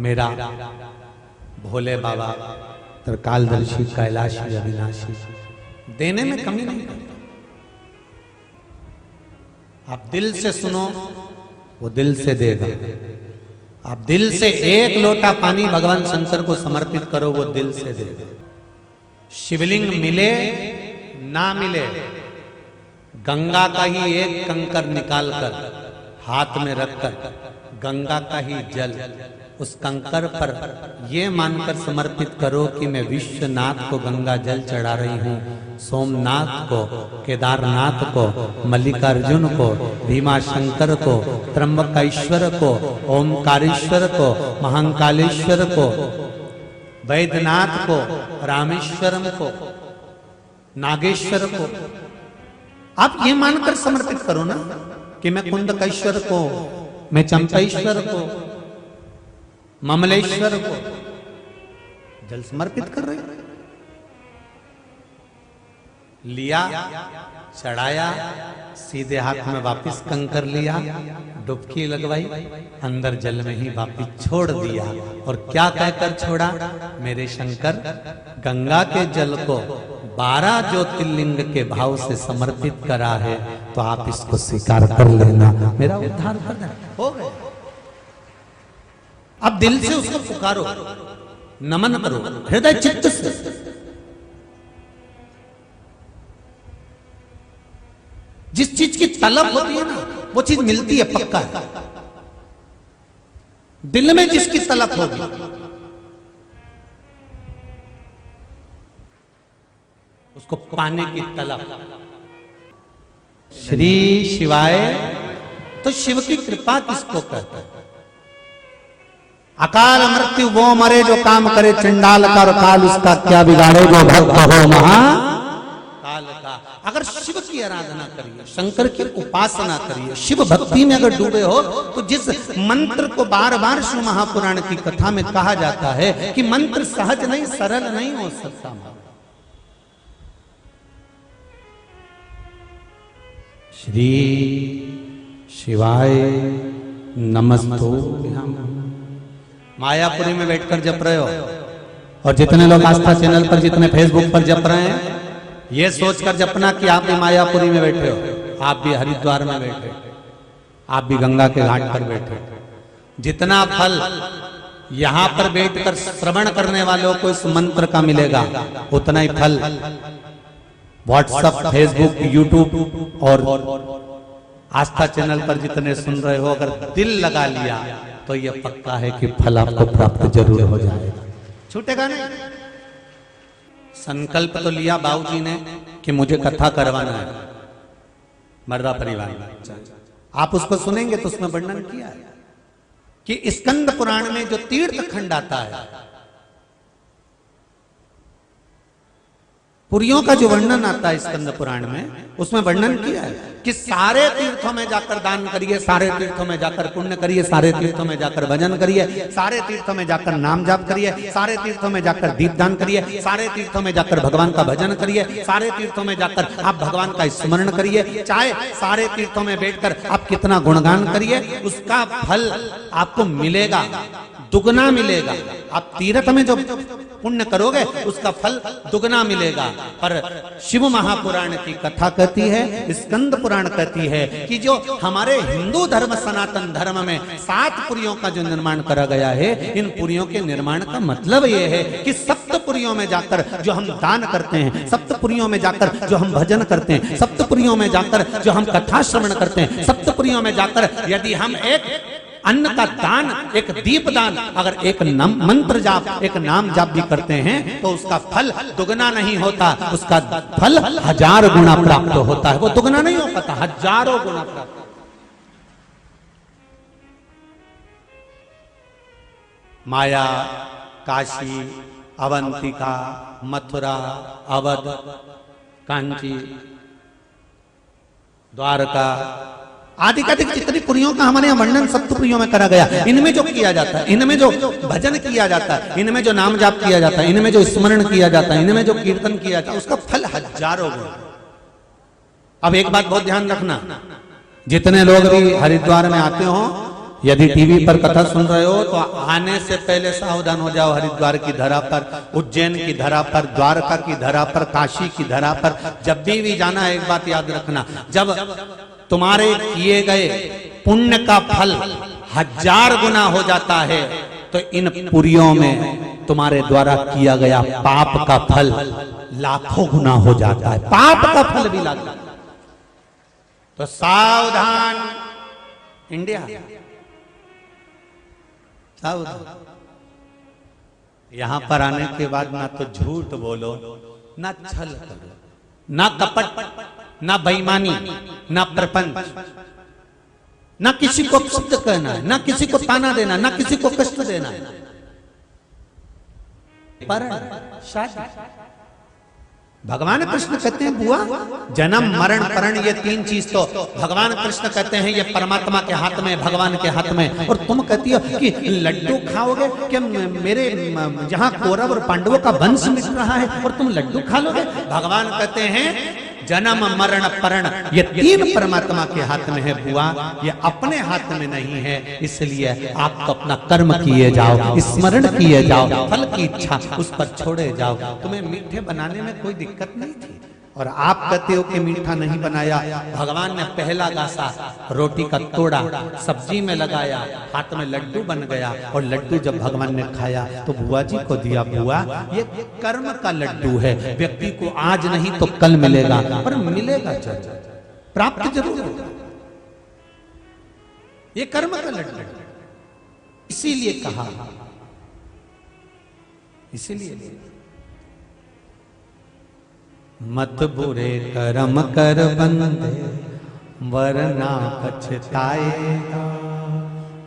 मेरा भोले बाबा त्रिकालदर्शी कैलाशी अविनाशी देने में कमी नहीं करता। आप दिल से सुनो, वो दिल से देगा। आप दिल से एक लोटा पानी भगवान शंकर को समर्पित करो, वो दिल से देगा। शिवलिंग मिले ना मिले, गंगा का ही एक कंकर निकालकर हाथ में रखकर गंगा का ही जल उस कंकर पर ये मानकर समर्पित करो कि मैं विश्वनाथ को गंगा जल चढ़ा रही हूँ, सोमनाथ को, केदारनाथ को, मल्लिकार्जुन को, भीमाशंकर को, त्र्यंबकेश्वर को, ओमकारेश्वर को, महाकालेश्वर को, वैद्यनाथ को, रामेश्वरम को, नागेश्वर को। आप ये मानकर समर्पित करो ना कि मैं कुंदकेश्वर को, मैं चंपेश्वर को, ममलेश्वर को जल समर्पित कर रहे। लिया, चढ़ाया, सीधे हाथ में वापस कंकर लिया, डुबकी लगवाई, अंदर जल में ही वापस छोड़ दिया। और क्या कहकर छोड़ा? मेरे शंकर गंगा के जल को 12 ज्योतिर्लिंग के भाव से समर्पित करा है, तो आप इसको स्वीकार कर लेना, मेरा उद्धार कर देना। हो गया। अब दिल से उसको पुकारो, नमन करो, हृदय चित्त से। जिस चीज की तलब होती है ना, वो चीज मिलती है, पक्का है। दिल में जिसकी तलब होगी, उसको पाने की तलब। श्री शिवाय, तो शिव की कृपा किसको कहते हैं? अकाल मृत्यु वो मरे जो काम करे चंडाल का, और काल उसका क्या बिगाड़े जो भक्त हो महा काल का। अगर शिव की आराधना करिए, शंकर की उपासना करिए, शिव भक्ति में अगर डूबे हो, तो जिस मंत्र को बार बार शिव महापुराण की कथा में कहा जाता है कि मंत्र सहज नहीं, सरल नहीं हो सकता। श्री शिवाय नमस्तुभ्यं। मायापुरी में बैठकर जप रहे हो, और जितने लोग आस्था चैनल पर, जितने फेसबुक पर जप रहे हैं, ये सोचकर जपना कि आप भी मायापुरी में बैठे हो, आप भी हरिद्वार में बैठे, आप भी गंगा के घाट पर बैठे। जितना फल यहां पर बैठकर श्रवण करने वालों को इस मंत्र का मिलेगा, उतना ही फल व्हाट्सएप, फेसबुक, यूट्यूब और आस्था चैनल पर जितने सुन रहे हो, अगर दिल लगा लिया तो यह पक्का है कि फल आपको प्राप्त जरूर हो जाएगा, छूटेगा नहीं। संकल्प तो लिया बाबूजी ने कि मुझे कथा करवाना है मर्रा परिवार में। आप उसको सुनेंगे तो उसमें वर्णन किया है कि स्कंद पुराण में जो तीर्थ खंड आता है, पुरियों का जो वर्णन आता है स्कंद पुराण में, उसमें वर्णन किया है कि सारे तीर्थों में जाकर दान करिए, सारे तीर्थों में जाकर पुण्य करिए, सारे तीर्थों में जाकर भजन करिए, सारे तीर्थों में जाकर नाम जाप करिए, सारे तीर्थों में जाकर दीपदान करिए, सारे तीर्थों में जाकर भगवान का भजन करिए, सारे तीर्थों में जाकर आप भगवान का स्मरण करिए। चाहे सारे तीर्थों में बैठकर आप कितना गुणगान करिए, उसका फल आपको मिलेगा, दुगना मिलेगा। आप तीर्थ में जो पुण्य करोगे उसका फल दुगना मिलेगा। पर शिव महापुराण की कथा कहती है, स्कंद पुराण कहती है कि जो हमारे हिंदू धर्म, सनातन धर्म में 7 पुरियों का जो निर्माण करा गया है, इन पुरियों के निर्माण का मतलब ये है कि सप्तपुरियों में जाकर जो हम दान करते हैं, सप्तपुरियों में जाकर जो हम भजन करते हैं, सप्तपुरियों में जाकर जो हम कथा श्रवण करते हैं, सप्तपुरियों में जाकर यदि हम एक अन्न का दान, एक दीप दान, अगर एक मंत्र जाप, एक नाम जाप भी करते हैं, तो उसका फल दुगना नहीं होता, उसका फल 1000 गुना प्राप्त होता है। वो दुगना नहीं हो पाता, 1000 गुना प्राप्त। माया, काशी, अवंतिका, मथुरा, अवध, कांची, द्वारका आदि का जितनी पुरियों का हमारे यहाँ वर्णन सप्तपुरियों में करा गया। इनमें जो किया जाता है, इनमें जो भजन किया जाता है, इनमें जो नाम जाप किया जाता है, इनमें जो स्मरण किया जाता है, इनमें जो कीर्तन किया जाता है, उसका फल 1000 गुना। अब एक बात बहुत ध्यान रखना, जितने लोग भी हरिद्वार में आते हो, यदि टीवी पर कथा सुन रहे हो तो आने से पहले सावधान हो जाओ। हरिद्वार की धरा पर, उज्जैन की धरा पर, द्वारका की धरा पर, काशी की धरा पर जब भी जाना है, एक बात याद रखना, जब तुम्हारे किए गए पुण्य का फल 1000 गुना हो जाता है तो इन पुरियों में तुम्हारे द्वारा किया गया पाप का फल लाखों गुना हो जाता है। पाप का फल भी लाखों। तो सावधान इंडिया, सावधान। यहां पर आने के बाद ना तो झूठ बोलो, ना छल करो, ना कपट, ना बेईमानी, ना प्रपंच, ना किसी को अपशब्द कहना है, ना किसी को ताना देना, ना किसी को कष्ट देना है। पर शादी, भगवान कृष्ण कहते हैं बुआ, जन्म मरण परण ये 3 चीज तो भगवान कृष्ण कहते हैं ये परमात्मा के हाथ में, भगवान के हाथ में। और तुम कहती हो कि लड्डू खाओगे, क्या मेरे जहां कौरव और पांडवों का वंश मिट रहा है और तुम लड्डू खा लोगे? भगवान कहते हैं जन्म मरण परण ये 3 परमात्मा के हाथ में है बुआ, ये अपने हाथ में नहीं है। इसलिए आप तो अपना कर्म किए जाओ, स्मरण किए जाओ, फल की इच्छा उस पर छोड़े जाओ। तुम्हें मीठे बनाने में कोई दिक्कत नहीं थी और आप कहते हो कि मीठा नहीं बनाया। भगवान ने पहला गासा रोटी का तोड़ा, सब्जी में लगाया, हाथ में लड्डू बन गया और लड्डू जब भगवान ने खाया तो बुआ जी को दिया। बुआ ये कर्म का लड्डू है, व्यक्ति को आज नहीं तो कल मिलेगा, पर मिलेगा जरूर, प्राप्त जरूर होगा। ये कर्म का लड्डू, इसीलिए कहा, इसीलिए मत बुरे कर्म कर बंदे वरना पछताएगा,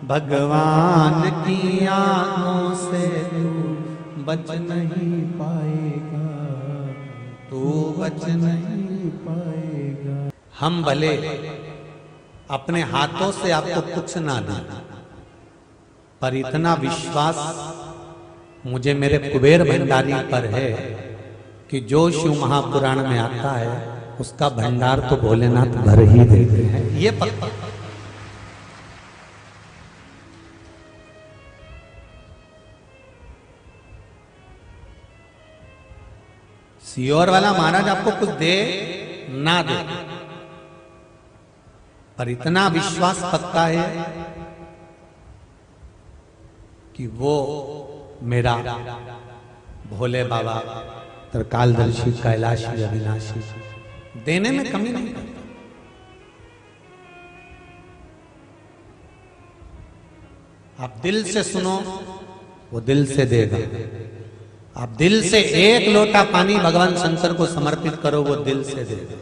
भगवान की आंखों से तू बच नहीं पाएगा, तू बच नहीं पाएगा। हम भले अपने हाथों से आपको कुछ ना दें, पर इतना विश्वास मुझे मेरे कुबेर भंडारी पर है कि जो शिव महापुराण में आता है उसका भंडार तो भोलेनाथ भर ही देते हैं। ये पक्का। सियोर वाला महाराज आपको कुछ दे ना दे, पर इतना विश्वास पक्का है कि वो मेरा भोले बाबा त्रिकालदर्शी कैलाशी अविनाशी देने में कमी नहीं करता। आप दिल से सुनो, वो दिल से देगा। आप दिल से 1 लोटा पानी भगवान शंकर को समर्पित करो, वो दिल से देगा।